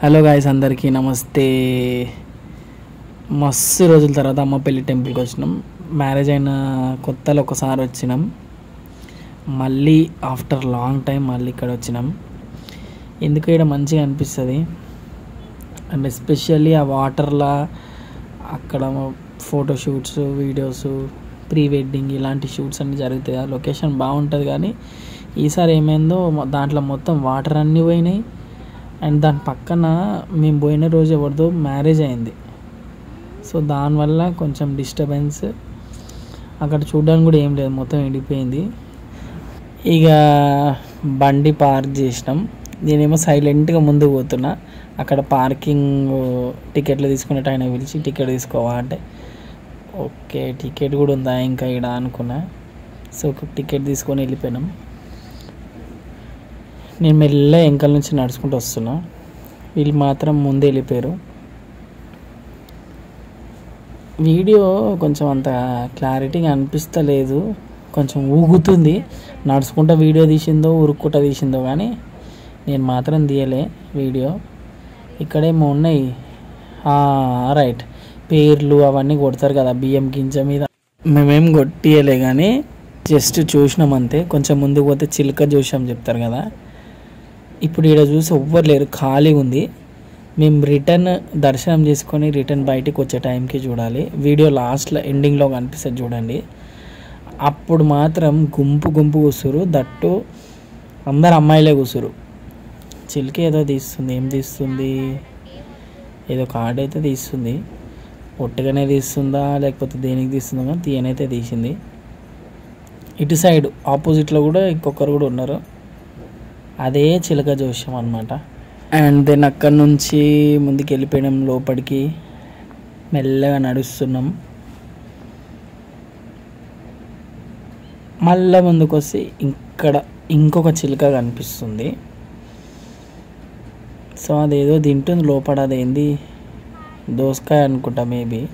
Hello guys, అందరికీ నమస్తే. మస్తు రోజుల తర్వాత అమ్మపల్లి టెంపుల్కి వచ్చినాం. మ్యారేజ్ అయిన కొత్తలో ఒకసారి వచ్చినాం, మళ్ళీ ఆఫ్టర్ లాంగ్ టైం మళ్ళీ ఇక్కడ వచ్చినాం. ఎందుకు ఇక్కడ మంచిగా అనిపిస్తుంది అండ్ ఎస్పెషల్లీ ఆ వాటర్లా అక్కడ ఫోటోషూట్స్, వీడియోస్, ప్రీ వెడ్డింగ్ ఇలాంటి షూట్స్ అన్నీ జరుగుతాయి. ఆ లొకేషన్ బాగుంటుంది. కానీ ఈసారి ఏమైందో దాంట్లో మొత్తం వాటర్ అన్నీ పోయినాయి. అండ్ దాని పక్కన మేము పోయిన రోజు ఎవరిదో మ్యారేజ్ అయింది. సో దానివల్ల కొంచెం డిస్టర్బెన్స్, అక్కడ చూడడానికి కూడా ఏం లేదు, మొత్తం ఎండిపోయింది. ఇక బండి పార్క్ చేసినాం. నేనేమో సైలెంట్గా ముందుకు పోతున్నా. అక్కడ పార్కింగ్ టికెట్లు తీసుకునేట ఆయన పిలిచి టికెట్ తీసుకోవా అంటే ఓకే టికెట్ కూడా ఉందా ఇంకా ఇక్కడ అనుకున్నా. సో ఒక టికెట్ తీసుకొని వెళ్ళిపోయినాం. నేను మెల్లగా వెనకాల నుంచి నడుచుకుంటూ వస్తున్నా, వీళ్ళు మాత్రం ముందే వెళ్ళిపోయారు. వీడియో కొంచెం అంత క్లారిటీగా అనిపిస్తలేదు, కొంచెం ఊగుతుంది. నడుచుకుంటా వీడియో తీసిందో ఉరుక్కుంటా తీసిందో కానీ నేను మాత్రం తీయలే వీడియో. ఇక్కడేమో ఉన్నాయి రైట్, పేర్లు అవన్నీ కొడతారు కదా బియ్యం గింజ మీద. మేమేం కొట్టియలే కానీ జస్ట్ చూసినాం అంతే. కొంచెం ముందుకు పోతే చిలుక చూసాం చెప్తారు కదా. ఇప్పుడు ఇక్కడ చూసి ఎవ్వరు లేరు, ఖాళీ ఉంది. మేము రిటర్న్ దర్శనం చేసుకొని రిటర్న్ బయటికి వచ్చే టైంకి చూడాలి. వీడియో లాస్ట్లో ఎండింగ్లో కనిపిస్తుంది చూడండి. అప్పుడు మాత్రం గుంపు గుంపు కూసురు, దట్టు అందరు అమ్మాయిలే కూసురు. చిలికి ఏదో తీస్తుంది, ఏం తీస్తుంది, ఏదో కార్డ్ అయితే తీస్తుంది. ఒట్టుగానే తీస్తుందా లేకపోతే దేనికి తీస్తుందో కానీ తీయనైతే తీసింది. ఇటు సైడ్ ఆపోజిట్లో కూడా ఇంకొకరు కూడా ఉన్నారు, అదే చిలక జోష్యం అనమాట. అండ్ దెన్ అక్కడ నుంచి ముందుకు వెళ్ళిపోయినాం, లోపలికి మెల్లగా నడుస్తున్నాం. మళ్ళీ ముందుకు వస్తే ఇక్కడ ఇంకొక చిలుక కనిపిస్తుంది. సో అదేదో తింటుంది లోపల, అదేంది దోసకాయ అనుకుంటా మేబీ.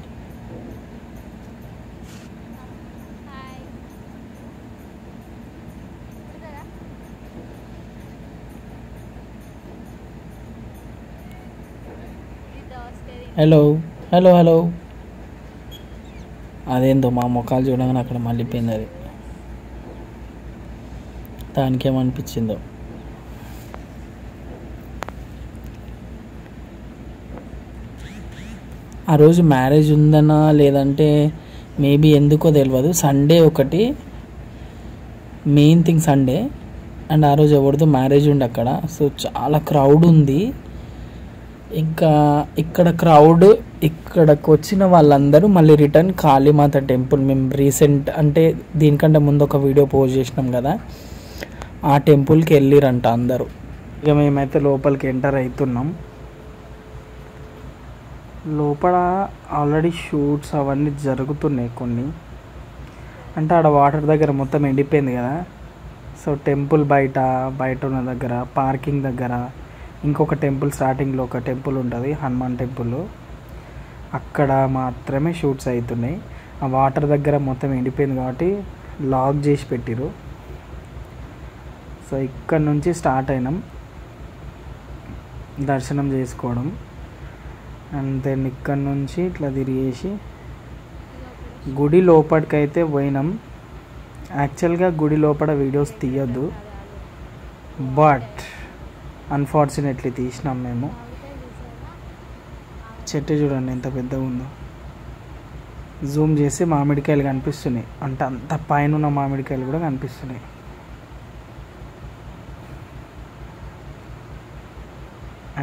హలో హలో హలో, అదేందో మా ముఖాలు చూడగానే అక్కడ మళ్ళీపోయింది. అది దానికేమనిపించిందో. ఆ రోజు మ్యారేజ్ ఉందనా లేదంటే మేబీ ఎందుకో తెలియదు. సండే ఒకటి మెయిన్ థింగ్, సండే. అండ్ ఆ రోజు ఎవరిదో మ్యారేజ్ ఉండి అక్కడ, సో చాలా క్రౌడ్ ఉంది. ఇంకా ఇక్కడ క్రౌడ్, ఇక్కడికి వచ్చిన వాళ్ళందరూ మళ్ళీ రిటర్న్ కాళీమాత టెంపుల్. మేము రీసెంట్ అంటే దీనికంటే ముందు ఒక వీడియో పోస్ట్ చేసినాం కదా, ఆ టెంపుల్కి వెళ్ళిరంట అందరూ. ఇక మేమైతే లోపలికి ఎంటర్ అవుతున్నాం. లోపల ఆల్రెడీ షూట్స్ అవన్నీ జరుగుతున్నాయి కొన్ని. అంటే ఆడ వాటర్ దగ్గర మొత్తం ఎండిపోయింది కదా. సో టెంపుల్ బయట ఉన్న దగ్గర, పార్కింగ్ దగ్గర ఇంకొక టెంపుల్, స్టార్టింగ్లో ఒక టెంపుల్ ఉంటుంది హనుమాన్ టెంపుల్, అక్కడ మాత్రమే షూట్స్ అవుతున్నాయి. ఆ వాటర్ దగ్గర మొత్తం ఎండిపోయింది కాబట్టి లాక్ చేసి పెట్టిరు. సో ఇక్కడ నుంచి స్టార్ట్ అయినాం దర్శనం చేసుకోవడం. అండ్ దెన్ ఇక్కడ నుంచి ఇట్లా తిరిగేసి గుడి లోపలికైతే పోయినాం. యాక్చువల్గా గుడి లోపల వీడియోస్ తీయొద్దు, బట్ అన్ఫార్చునేట్లీ తీసినాం మేము. చెట్టు చూడండి ఎంత పెద్దగా ఉందో, జూమ్ చేసి మామిడికాయలు కనిపిస్తున్నాయి, అంటే అంత పైన ఉన్న మామిడికాయలు కూడా కనిపిస్తున్నాయి.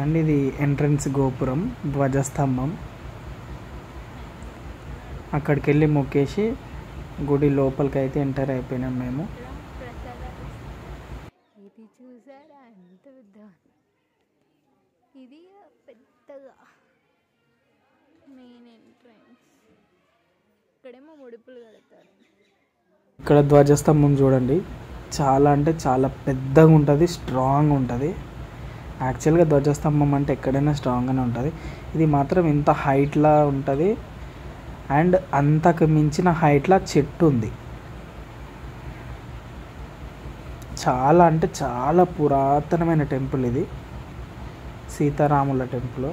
అండ్ ఇది ఎంట్రన్స్ గోపురం, ధ్వజస్తంభం. అక్కడికి వెళ్ళి మొక్కేసి గుడి లోపలికి అయితే ఎంటర్ అయిపోయినాం మేము. ఇది పెద్దగా మెయిన్ ఎంట్రన్స్. ఇక్కడేమో ముడుపులు కడతారు. ఇక్కడ ధ్వజస్తంభం చూడండి, చాలా అంటే చాలా పెద్దగా ఉంటుంది, స్ట్రాంగ్ ఉంటుంది. యాక్చువల్గా ధ్వజస్తంభం అంటే ఎక్కడైనా స్ట్రాంగ్గానే ఉంటుంది. ఇది మాత్రం ఇంత హైట్లా ఉంటుంది. అండ్ అంతకు మించిన హైట్లా చెట్టు ఉంది. చాలా అంటే చాలా పురాతనమైన టెంపుల్ ఇది. సీతారాముల టెంపుల్.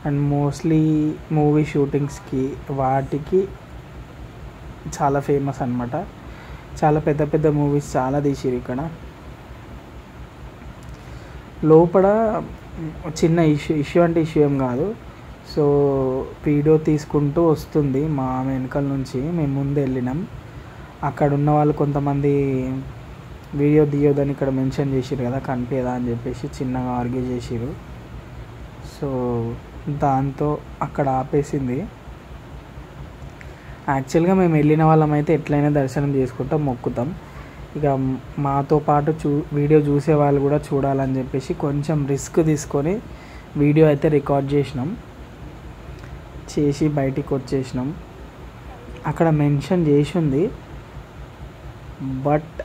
అండ్ మోస్ట్లీ మూవీ షూటింగ్స్కి వాటికి చాలా ఫేమస్ అనమాట. చాలా పెద్ద పెద్ద మూవీస్ చాలా తీసిరు ఇక్కడ. లోపల చిన్న ఇష్యూ అంటే ఇష్యూ ఏం కాదు. సో వీడియో తీసుకుంటూ వస్తుంది మా వెనకాల నుంచి, మేము ముందు వెళ్ళినాం. అక్కడ ఉన్న వాళ్ళు కొంతమంది వీడియో తీయొద్దని ఇక్కడ మెన్షన్ చేసిరు కదా, కనిపించదా అని చెప్పేసి చిన్నగా ఆర్గ్యూ చేసిరు. సో దాంతో అక్కడ ఆపేసింది. యాక్చువల్గా మేము వెళ్ళిన వాళ్ళమైతే ఎట్లయినా దర్శనం చేసుకుంటాం, మొక్కుతాం. ఇక మాతో పాటు వీడియో చూసే వాళ్ళు కూడా చూడాలని చెప్పేసి కొంచెం రిస్క్ తీసుకొని వీడియో అయితే రికార్డ్ చేసి బయటికి వచ్చేసినాం. అక్కడ మెన్షన్ చేసి ఉంది, బట్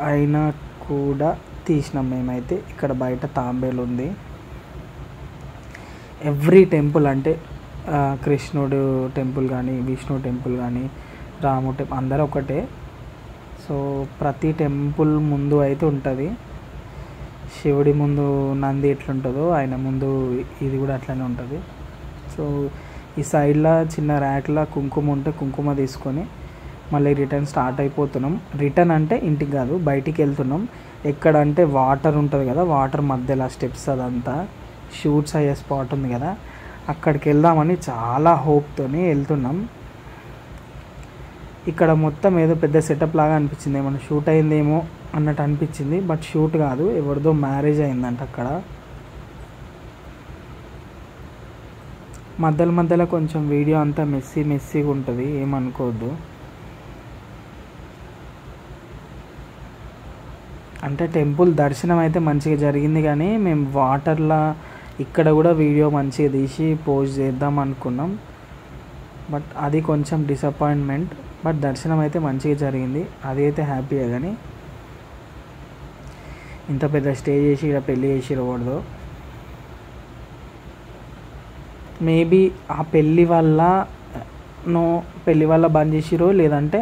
అయినా కూడా తీసినాం మేమైతే. ఇక్కడ బయట తాంబేలు ఉంది. ఎవ్రీ టెంపుల్ అంటే కృష్ణుడు టెంపుల్ కానీ, విష్ణు టెంపుల్ కానీ, రాముడు టెంపుల్ అందరూ ఒకటే. సో ప్రతి టెంపుల్ ముందు అయితే ఉంటుంది. శివుడి ముందు నంది ఎట్లుంటుందో ఆయన ముందు ఇది కూడా అట్లనే ఉంటుంది. సో ఈ సైడ్లో చిన్న ర్యాక్లో కుంకుమ ఉంటే కుంకుమ తీసుకొని మళ్ళీ రిటర్న్ స్టార్ట్ అయిపోతున్నాం. రిటర్న్ అంటే ఇంటికి కాదు, బయటికి వెళ్తున్నాం. ఎక్కడంటే వాటర్ ఉంటుంది కదా, వాటర్ మధ్యలో స్టెప్స్ అదంతా షూట్స్ అయ్యే స్పాట్ ఉంది కదా, అక్కడికి వెళ్దామని చాలా హోప్తో వెళ్తున్నాం. ఇక్కడ మొత్తం ఏదో పెద్ద సెటప్ లాగా అనిపించింది, ఏమన్నా షూట్ అయిందేమో అన్నట్టు అనిపించింది. బట్ షూట్ కాదు, ఎవరిదో మ్యారేజ్ అయిందంట అక్కడ. మధ్యలో కొంచెం వీడియో అంతా మెస్సీగా ఉంటుంది, ఏమనుకోవద్దు. అంటే టెంపుల్ దర్శనం అయితే మంచిగా జరిగింది, కానీ మేము వాటర్లో ఇక్కడ కూడా వీడియో మంచిగా తీసి పోస్ట్ చేద్దాం అనుకున్నాం. బట్ అది కొంచెం డిసప్పాయింట్మెంట్. బట్ దర్శనం అయితే మంచిగా జరిగింది, అది అయితే హ్యాపీయే. కానీ ఇంత పెద్ద స్టే చేసి ఇక్కడ పెళ్ళి చేసి రాకూడదు. మేబీ ఆ పెళ్ళి వల్ల బంద్ చేసిరో, లేదంటే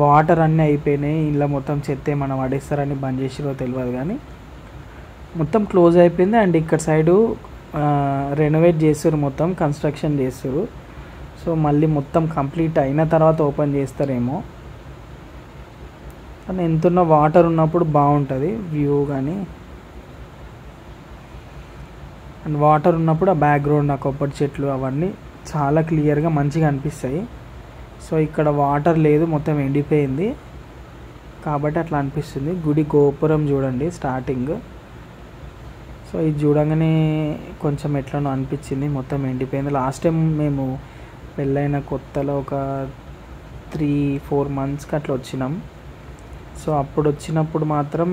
వాటర్ అన్నీ అయిపోయినాయి, ఇలా మొత్తం చెత్త ఏమన్నా పడేస్తారని బంద్ చేసిరో తెలియదు. కానీ మొత్తం క్లోజ్ అయిపోయింది. అండ్ ఇక్కడ సైడు రెనోవేట్ చేస్తారు, మొత్తం కన్స్ట్రక్షన్ చేస్తారు. సో మళ్ళీ మొత్తం కంప్లీట్ అయిన తర్వాత ఓపెన్ చేస్తారేమో. కానీ ఎంతున్న వాటర్ ఉన్నప్పుడు బాగుంటుంది వ్యూ. కానీ అండ్ వాటర్ ఉన్నప్పుడు ఆ బ్యాక్గ్రౌండ్, ఆ కొబ్బరి చెట్లు అవన్నీ చాలా క్లియర్గా మంచిగా అనిపిస్తాయి. సో ఇక్కడ వాటర్ లేదు, మొత్తం ఎండిపోయింది కాబట్టి అట్లా అనిపిస్తుంది. గుడి గోపురం చూడండి స్టార్టింగ్. సో ఇది చూడంగానే కొంచెం ఎట్లనో అనిపించింది, మొత్తం ఎండిపోయింది. లాస్ట్ టైం మేము పెళ్ళైన కొత్తలో ఒక 3-4 monthsకి అట్లా వచ్చినాం. సో అప్పుడు వచ్చినప్పుడు మాత్రం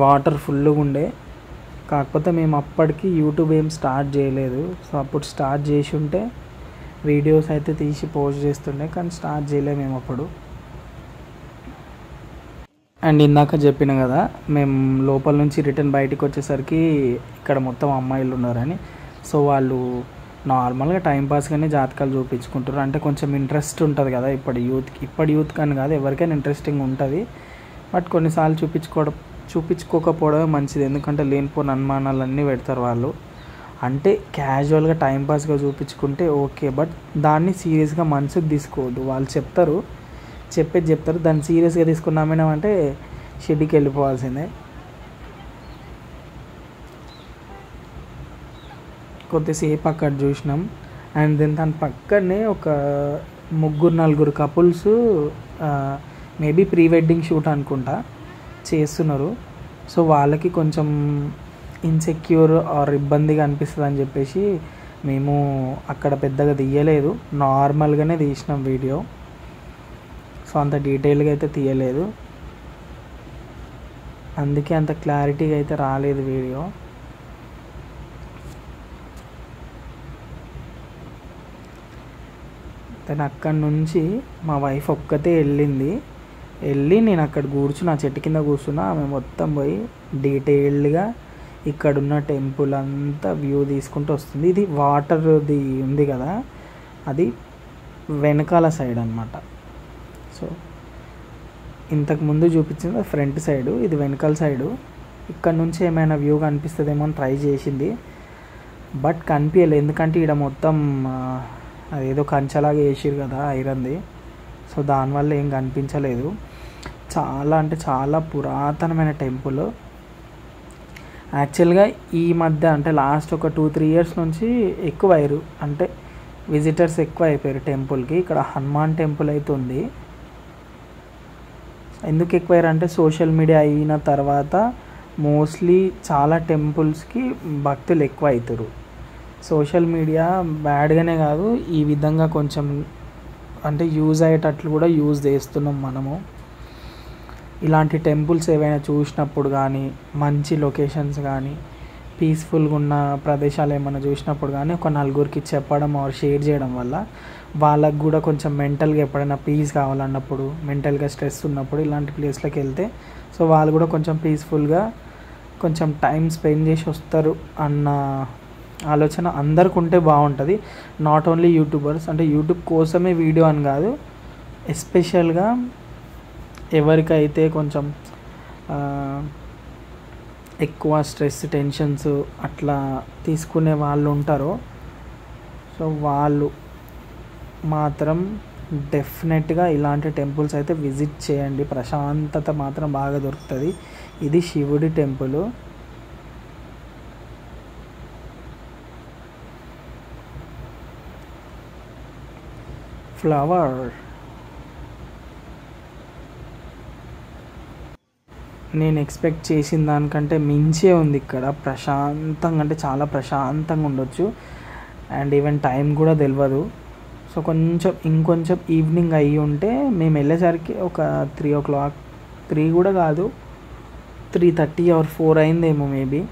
వాటర్ ఫుల్గా ఉండే. కాకపోతే మేము అప్పటికి యూట్యూబ్ ఏం స్టార్ట్ చేయలేదు. సో అప్పుడు స్టార్ట్ చేసి ఉంటే వీడియోస్ అయితే తీసి పోస్ట్ చేస్తుండే, కానీ స్టార్ట్ చేయలేము మేము అప్పుడు. అండ్ ఇందాక చెప్పిన కదా, మేము లోపల నుంచి రిటర్న్ బయటికి వచ్చేసరికి ఇక్కడ మొత్తం అమ్మాయిలు ఉన్నారని. సో వాళ్ళు నార్మల్గా టైంపాస్గానే జాతకాలు చూపించుకుంటారు. అంటే కొంచెం ఇంట్రెస్ట్ ఉంటుంది కదా ఇప్పటి యూత్ కానీ కాదు, ఎవరికైనా ఇంట్రెస్టింగ్ ఉంటుంది. బట్ కొన్నిసార్లు చూపించుకోకపోవడమే మంచిది, ఎందుకంటే లేనిపోయిన అనుమానాలన్నీ పెడతారు వాళ్ళు. అంటే క్యాజువల్గా టైంపాస్గా చూపించుకుంటే ఓకే, బట్ దాన్ని సీరియస్గా మనసుకు తీసుకోవద్దు. వాళ్ళు చెప్తారు, దాన్ని సీరియస్గా తీసుకున్నామేమంటే షెడ్కి వెళ్ళిపోవాల్సిందే. కొద్దిసేపు అక్కడ చూసినాం. అండ్ దెన్ దాని పక్కనే ఒక 3-4 couples maybe pre wedding shoot అనుకుంటా చేస్తున్నారు. సో వాళ్ళకి కొంచెం ఇన్సెక్యూర్ ఆర్ ఇబ్బందిగా అనిపిస్తుంది అని చెప్పేసి మేము అక్కడ పెద్దగా తీయలేదు, నార్మల్గానే తీసినాం వీడియో. సో అంత డీటెయిల్గా అయితే తీయలేదు, అందుకే అంత క్లారిటీగా అయితే రాలేదు వీడియో. తను అక్కడి నుంచి మా వైఫ్ ఒక్కతే వెళ్ళి నేను అక్కడ కూర్చుని ఆ చెట్టు కింద కూర్చున్నా. ఆమె మొత్తం పోయి డీటెయిల్డ్గా ఇక్కడున్న టెంపుల్ అంతా వ్యూ తీసుకుంటూ వస్తుంది. ఇది వాటర్ది ఉంది కదా, అది వెనకాల సైడ్ అన్నమాట. సో ఇంతకుముందు చూపించింది ఫ్రంట్ సైడు, ఇది వెనకాల సైడు. ఇక్కడ నుంచి ఏమైనా వ్యూ కనిపిస్తుందేమో అని ట్రై చేసింది, బట్ కనిపించలేదు. ఎందుకంటే ఇక్కడ మొత్తం అదేదో కంచలాగా వేసిరు కదా ఐరన్ది, సో దానివల్ల ఏం కనిపించలేదు. చాలా అంటే చాలా పురాతనమైన టెంపుల్. యాక్చువల్గా ఈ మధ్య అంటే లాస్ట్ ఒక 2-3 ఇయర్స్ నుంచి ఎక్కువ అయ్యారు, అంటే విజిటర్స్ ఎక్కువ అయిపోయారు టెంపుల్కి. ఇక్కడ హనుమాన్ టెంపుల్ అయితే ఉంది. ఎందుకు ఎక్కువ అయ్యారు అంటే సోషల్ మీడియా అయిన తర్వాత మోస్ట్లీ చాలా టెంపుల్స్కి భక్తులు ఎక్కువ అవుతారు. సోషల్ మీడియా బ్యాడ్గానే కాదు, ఈ విధంగా కొంచెం అంటే యూజ్ అయ్యేటట్లు కూడా యూజ్ చేస్తున్నాం మనము. ఇలాంటి టెంపుల్స్ ఏవైనా చూసినప్పుడు కానీ, మంచి లొకేషన్స్ కానీ, పీస్ఫుల్గా ఉన్న ప్రదేశాలు ఏమైనా చూసినప్పుడు కానీ ఒక నలుగురికి చెప్పడం ఆర్ షేర్ చేయడం వల్ల వాళ్ళకు కూడా కొంచెం మెంటల్గా ఎప్పుడైనా పీస్ కావాలన్నప్పుడు, మెంటల్గా స్ట్రెస్ ఉన్నప్పుడు ఇలాంటి ప్లేస్లోకి వెళ్తే సో వాళ్ళు కూడా కొంచెం పీస్ఫుల్గా కొంచెం టైం స్పెండ్ చేసి వస్తారు అన్న ఆలోచన అందరికి ఉంటే బాగుంటుంది. నాట్ ఓన్లీ యూట్యూబర్స్, అంటే యూట్యూబ్ కోసమే వీడియో అని కాదు, ఎస్పెషల్గా ఎవరికైతే కొంచెం ఎక్కువ స్ట్రెస్, టెన్షన్స్ అట్లా తీసుకునే వాళ్ళు ఉంటారో సో వాళ్ళు మాత్రం డెఫినెట్గా ఇలాంటి టెంపుల్స్ అయితే విజిట్ చేయండి. ప్రశాంతత మాత్రం బాగా దొరుకుతుంది. ఇది శివుడి టెంపుల్. ఫ్లవర్ నేను ఎక్స్పెక్ట్ చేసిన దానికంటే మించే ఉంది ఇక్కడ. ప్రశాంతంగా అంటే చాలా ప్రశాంతంగా ఉండొచ్చు, అండ్ ఈవెన్ టైం కూడా తెలియదు. సో ఇంకొంచెం ఈవినింగ్ అయ్యి ఉంటే మేము వెళ్ళేసరికి ఒక 3 o'clock, 3 కూడా కాదు 3:30 or 4 అయిందేమో మేబీ.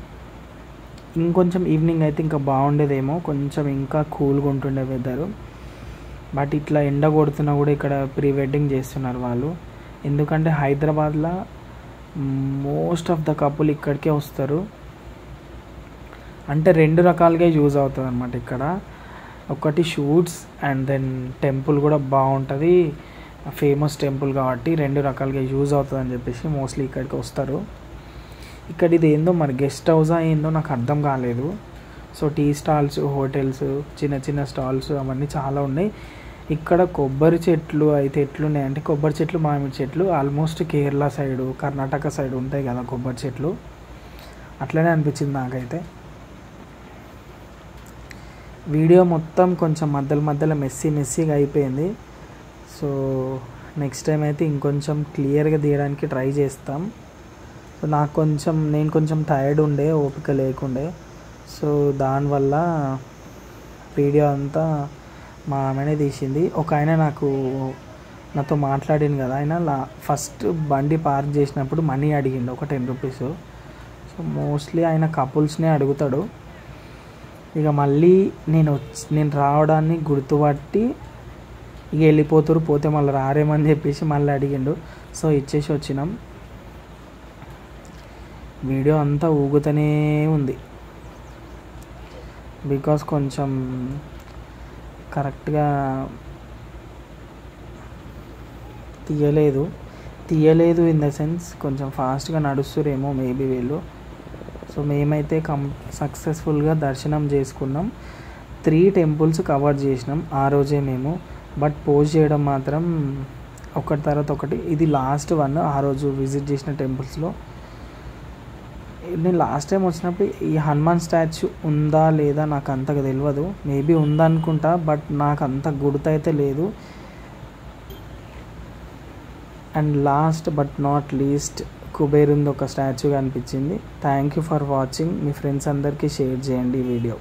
ఇంకొంచెం ఈవినింగ్ అయితే ఇంకా బాగుండేదేమో, కొంచెం ఇంకా కూల్గా ఉంటుండే వెదరు. బట్ ఇట్లా ఎండ కొడుతున్నా కూడా ఇక్కడ ప్రీ వెడ్డింగ్ చేస్తున్నారు వాళ్ళు. ఎందుకంటే హైదరాబాద్లో మోస్ట్ ఆఫ్ ద కపుల్ ఇక్కడికే వస్తారు. అంటే 2 రకాలుగా యూజ్ అవుతుంది అనమాట ఇక్కడ. ఒకటి షూట్స్ అండ్ దెన్ టెంపుల్ కూడా బాగుంటుంది, ఫేమస్ టెంపుల్ కాబట్టి 2 రకాలుగా యూజ్ అవుతుంది అని చెప్పేసి మోస్ట్లీ ఇక్కడికి వస్తారు. ఇక్కడ ఇది ఏందో మరి గెస్ట్ హౌసా ఏందో నాకు అర్థం కాలేదు. సో టీ స్టాల్స్, హోటల్స్, చిన్న చిన్న స్టాల్స్ అవన్నీ చాలా ఉన్నాయి. ఇక్కడ కొబ్బరి చెట్లు అయితే ఎట్లున్నాయి అంటే కొబ్బరి చెట్లు, మామిడి చెట్లు almost Kerala side, Karnataka side ఉంటాయి కదా కొబ్బరి చెట్లు, అట్లనే అనిపించింది నాకైతే. వీడియో మొత్తం కొంచెం మధ్యలో మెస్సీగా అయిపోయింది. సో నెక్స్ట్ టైం అయితే ఇంకొంచెం క్లియర్గా తీయడానికి ట్రై చేస్తాం. సో నేను కొంచెం టైర్డ్ ఉండే, ఓపిక లేకుండే. సో దానివల్ల వీడియో అంతా మా ఆమెనే తీసింది. ఒక ఆయన నాతో మాట్లాడింది కదా, ఆయన ఫస్ట్ బండి పార్క్ చేసినప్పుడు మనీ అడిగిండు, ఒక 10 rupees. సో మోస్ట్లీ ఆయన కపుల్స్నే అడుగుతాడు. ఇక మళ్ళీ నేను రావడాన్ని గుర్తుపట్టి ఇక వెళ్ళిపోతారు, పోతే మళ్ళీ రారేమని చెప్పేసి మళ్ళీ అడిగిండు. సో ఇచ్చేసి వచ్చినాం. వీడియో అంతా ఊగుతూనే ఉంది బికాస్ కొంచెం కరెక్ట్గా తీయలేదు ఇన్ ద సెన్స్ కొంచెం ఫాస్ట్గా నడుస్తురేమో మేబీ వీళ్ళు. సో మేమైతే సక్సెస్ఫుల్గా దర్శనం చేసుకున్నాం. 3 temples కవర్ చేసినాం ఆ రోజే మేము. బట్ పోస్ట్ చేయడం మాత్రం ఒకటి తర్వాత ఒకటి. ఇది లాస్ట్ వన్ ఆ రోజు విజిట్ చేసిన టెంపుల్స్లో. నేను లాస్ట్ టైం వచ్చినప్పుడు ఈ హనుమాన్ స్టాచ్యూ ఉందా లేదా నాకు అంతగా తెలియదు, మేబీ ఉందనుకుంటా, బట్ నాకు అంత గుర్తైతే లేదు. And last but not least కుబేరుంది ఒక స్టాచ్యూ కనిపించింది. Thank you for watching. మీ ఫ్రెండ్స్ అందరికీ షేర్ చేయండి ఈ వీడియో.